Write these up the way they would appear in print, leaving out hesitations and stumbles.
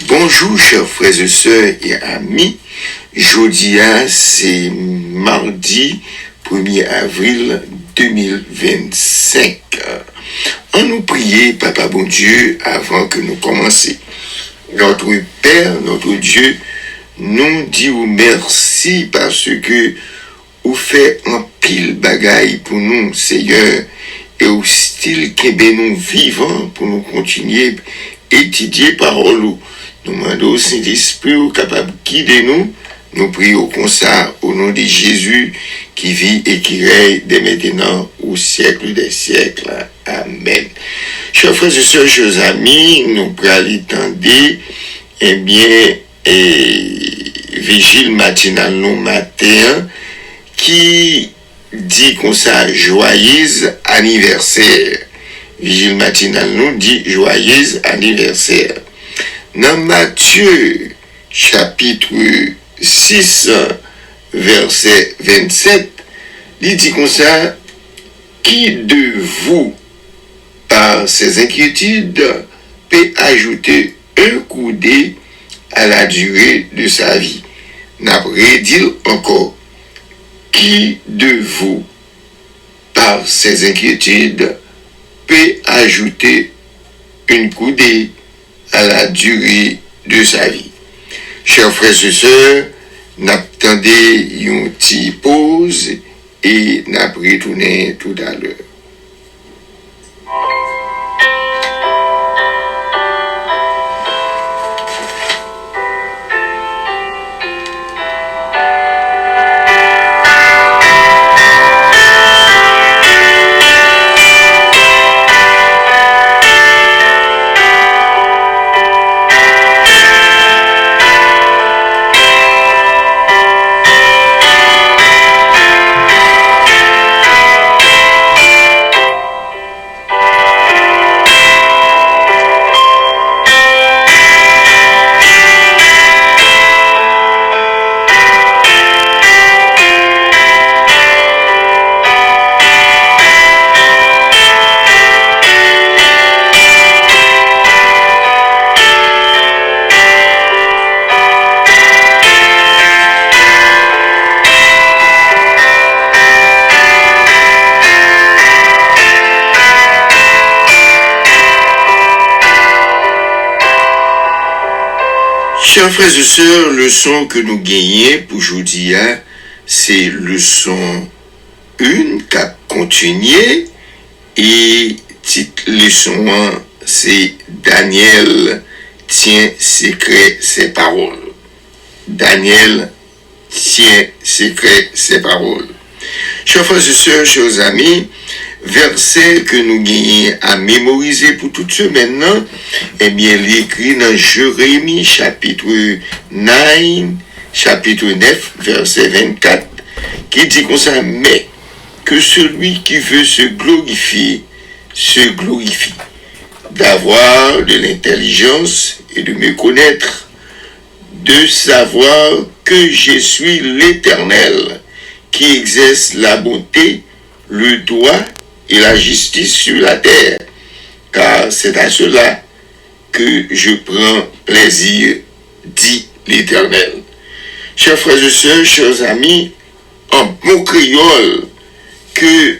Bonjour chers frères et sœurs et amis, jeudi c'est mardi 1er avril 2025. On nous prier, Papa bon Dieu, avant que nous commencions. Notre Père, notre Dieu, nous disons merci parce que vous faites un pile bagaille pour nous, Seigneur, et au style que nous vivons pour nous continuer à étudier parole. Nous demandons au Saint-Esprit capable de guider nous. Nous prions comme ça au nom de Jésus qui vit et qui règne dès maintenant au siècle des siècles. Amen. Chers frères et sœurs, chers amis, nous allons attendre, vigile matinal nous matin qui dit comme ça joyeux anniversaire. Vigile matinal nous dit joyeux anniversaire. Dans Matthieu chapitre 6 verset 27, il dit comme ça, qui de vous par ses inquiétudes peut ajouter un coudé à la durée de sa vie. N'après dit encore, qui de vous par ses inquiétudes peut ajouter une coudée à la durée de sa vie. Chers frères et sœurs, n'attendez une petite pause et n'après retourner tout à l'heure. Chers frères et sœurs, le son que nous gagnons pour aujourd'hui, c'est le son 1 qui a continué et titre leçon 1, c'est Daniel tient secret ses paroles. Daniel tient secret ses paroles. Chers frères et sœurs, chers amis, verset que nous gagnons à mémoriser pour toute semaine, l'écrit dans Jérémie chapitre 9, verset 24, qui dit comme ça, mais que celui qui veut se glorifie, d'avoir de l'intelligence et de me connaître, de savoir que je suis l'Éternel, qui exerce la bonté, le droit et la justice sur la terre, car c'est à cela que je prends plaisir, dit l'Éternel. Chers frères et sœurs, chers amis, en bon créole, que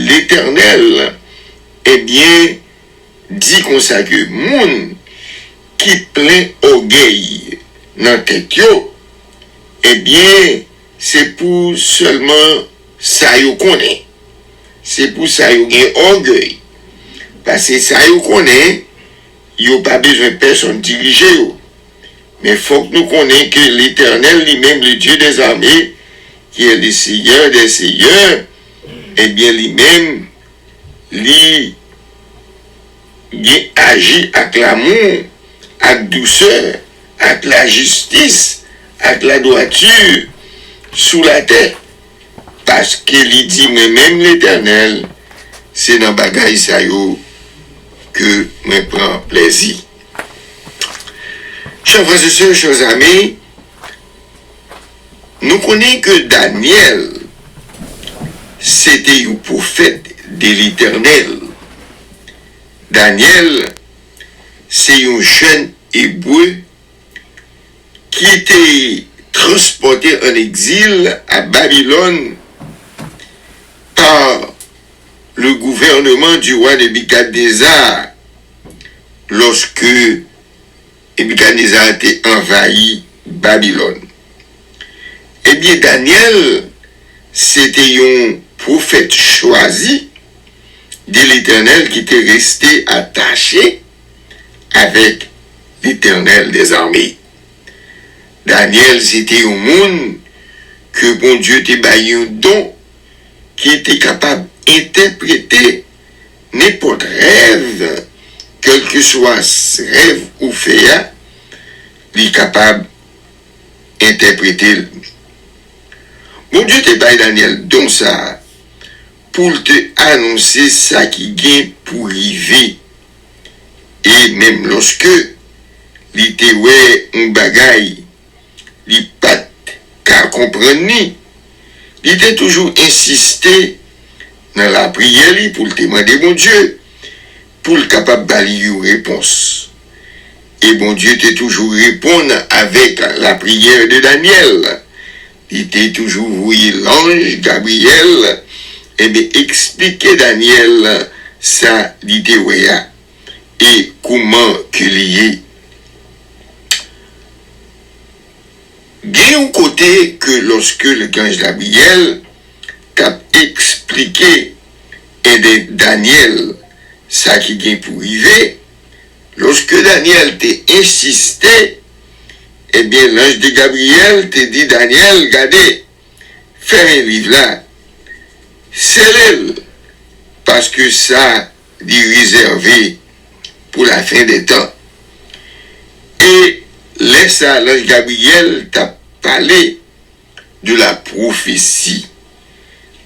l'Éternel, dit comme ça que moun qui plein orgueil dans tête yo, c'est pour seulement ça yo connaît. C'est pour ça yo gen orgueil. Parce que ça yo connaît, yo pas besoin de personne diriger yo. Mais faut que nous connaissions que l'Éternel lui-même, le Dieu des armées, qui est le Seigneur des seigneurs, lui-même, lui agit avec l'amour, avec douceur, avec la justice, avec la droiture sous la terre. Parce qu'il dit, mais même l'Éternel, c'est dans bagaille ça yo que je prends plaisir. Chers frères et sœurs, chers amis, nous connaissons que Daniel, c'était un prophète de l'Éternel. Daniel, c'est un jeune hébreu qui était transporté en exil à Babylone par le gouvernement du roi Nebuchadnezzar lorsque Nebuchadnezzar a été envahi Babylone. Eh bien, Daniel, c'était un prophète choisi de l'Éternel qui était resté attaché avec l'Éternel des armées. Daniel, c'était un monde que bon Dieu t'a baillé un don qui était capable d'interpréter n'importe rêve, quel que soit ce rêve ou fait, il est capable d'interpréter. Bon Dieu t'a baillé Daniel don ça pour te annoncer ça qui vient pour arriver. Et même lorsque il était ouais un bagaille, il pas qu'à comprendre ni, il était toujours insisté dans la prière pour le demander bon Dieu, pour le capable d'aller une réponse. Et bon Dieu était toujours répondre avec la prière de Daniel. Il était toujours voué l'ange Gabriel, et bien expliquer Daniel ça, il était ouais, et comment qu'il y est. D'un côté que lorsque le ange Gabriel t'a expliqué et Daniel ça qui vient pour arriver, lorsque Daniel t'a insisté, eh bien l'ange de Gabriel t'a dit Daniel, regardez, fais un livre là, c'est elle, parce que ça est réservé pour la fin des temps. Et laisse à l'ange Gabriel t'a parlé de la prophétie.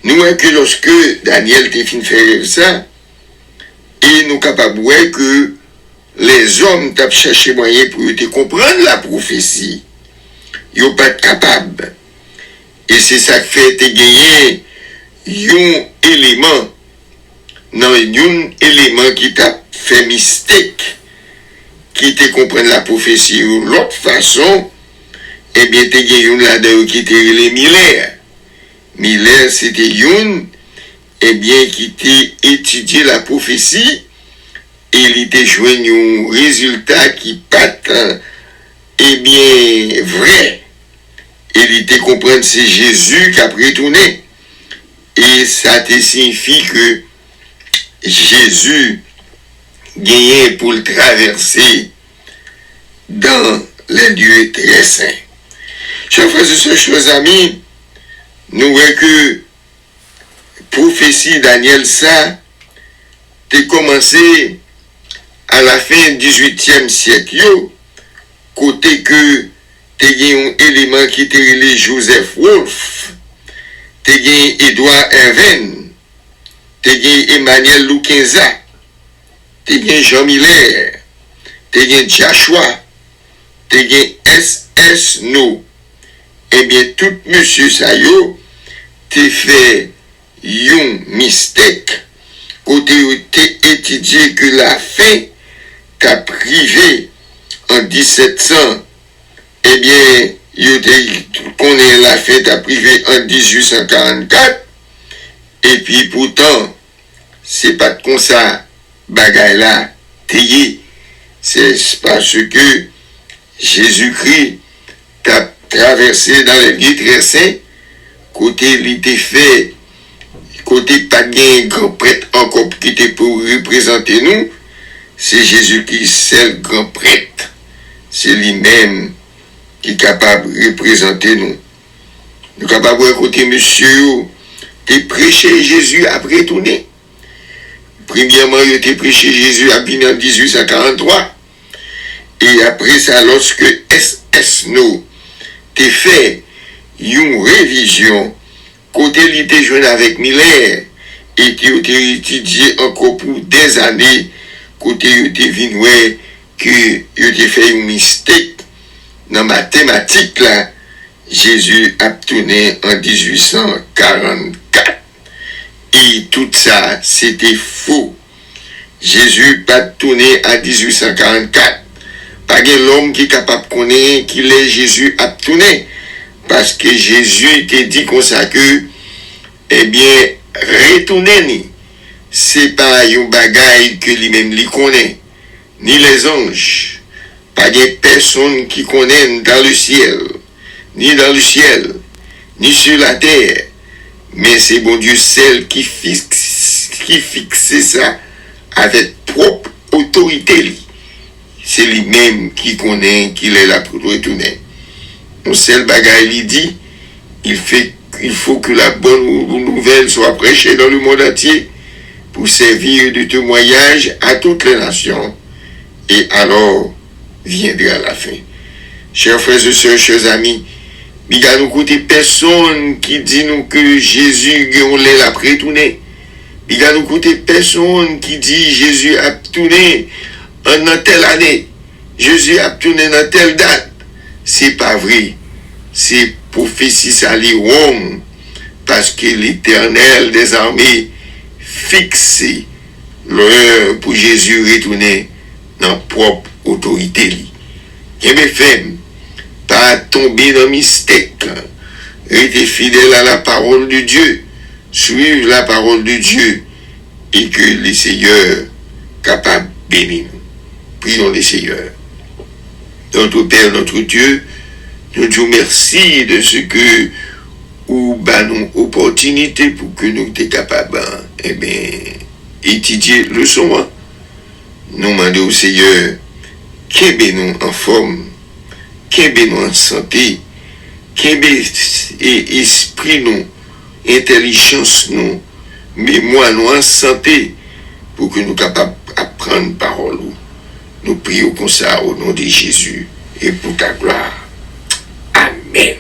Nous voyons que lorsque Daniel t'a fini de faire ça, et nous capables que les hommes t'a cherché moyen pour te comprendre la prophétie. Ils n'ont pas capable. Et c'est ça qui fait te gagner un élément, non, un élément qui t'a fait mistake, qui te comprenne la prophétie ou l'autre façon, eh bien, te gagné là-dedans qui était les Miller. Miller, c'était une, eh bien, qui t'a étudié la prophétie, et il était joint un résultat qui pas, eh bien, vrai. Et il était comprendre c'est Jésus qui a retourné. Et ça te signifie que Jésus gagnait pour le traverser dans les lieux très saints. Chers frères et sœurs, chers amis, nous voyons que prophétie Daniel ça a commencé à la fin du 18e siècle, côté que tu as un élément qui était relé Joseph Wolf, tu as Edouard Irvin, tu as Emmanuel Luquenza, tu as Jean Miller, tu as Joshua, tu as S.S. No. Eh bien, tout monsieur Sayo, tu fait un mistake, côté où tu étudié que la fin t'a privé en 1700, eh bien, qu'on est la fête à privé en 1844, et puis pourtant, c'est pas comme ça, bagaille là, c'est parce que Jésus-Christ t'a traversé dans les lieux très saints, côté il était fait, côté pas de grand prêtre encore qui était pour représenter nous, c'est Jésus-Christ, c'est le grand prêtre, c'est lui-même qui est capable de représenter nous. Nous sommes capables de côté monsieur, tu prêché Jésus après tourner. Premièrement, il a prêché Jésus à en 1843. Et après ça, lorsque S.S. No t'a fait une révision, côté il était jeune avec Miller, et qui a étudié encore pour des années, côté il était venu que il a fait une mistake dans mathématiques là, Jésus a tourné en 1844. Et tout ça, c'était faux. Jésus pas tourné à 1844. Pas de l'homme qui est capable de connaître qu'il est Jésus a tourné. Parce que Jésus était dit comme ça que, eh bien, retourner, c'est pas un bagage que lui-même lui connaît, ni les anges. Pas de personne qui connaît dans le ciel, ni dans le ciel, ni sur la terre. Mais c'est bon Dieu seul qui fixe ça avec propre autorité. C'est lui-même qui connaît qu'il est là pour retourner. Mon seul bagage lui dit, il faut que la bonne nouvelle soit prêchée dans le monde entier pour servir de témoignage à toutes les nations. Et alors viendra la fin. Chers frères et sœurs, chers amis, il y a nous côté personne qui dit nous que Jésus l'a retourné. Il y a nous côté personne qui dit Jésus a tourné en telle année. Jésus a tourné dans telle date. C'est pas vrai. C'est prophétie sali Rome. Parce que l'Éternel des armées fixe l'heure pour Jésus retourner dans propre autorité. Et mes femmes, pas tomber dans le mystère. Restez fidèles à la parole de Dieu. Suivre la parole de Dieu. Et que les Seigneurs capables de bénir nous. Prions les Seigneurs. Notre Père, notre Dieu, nous disons merci de ce que ou nous opportunité pour que nous soyons capables étudier le son. Nous demandons au Seigneur qu'il nous en forme, qu'il nous en santé, qu'il esprit nous, intelligence nous, mémoire nous en santé, pour que nous soyons capables d'apprendre parole. Nous prions comme ça au nom de Jésus et pour ta gloire. Amen.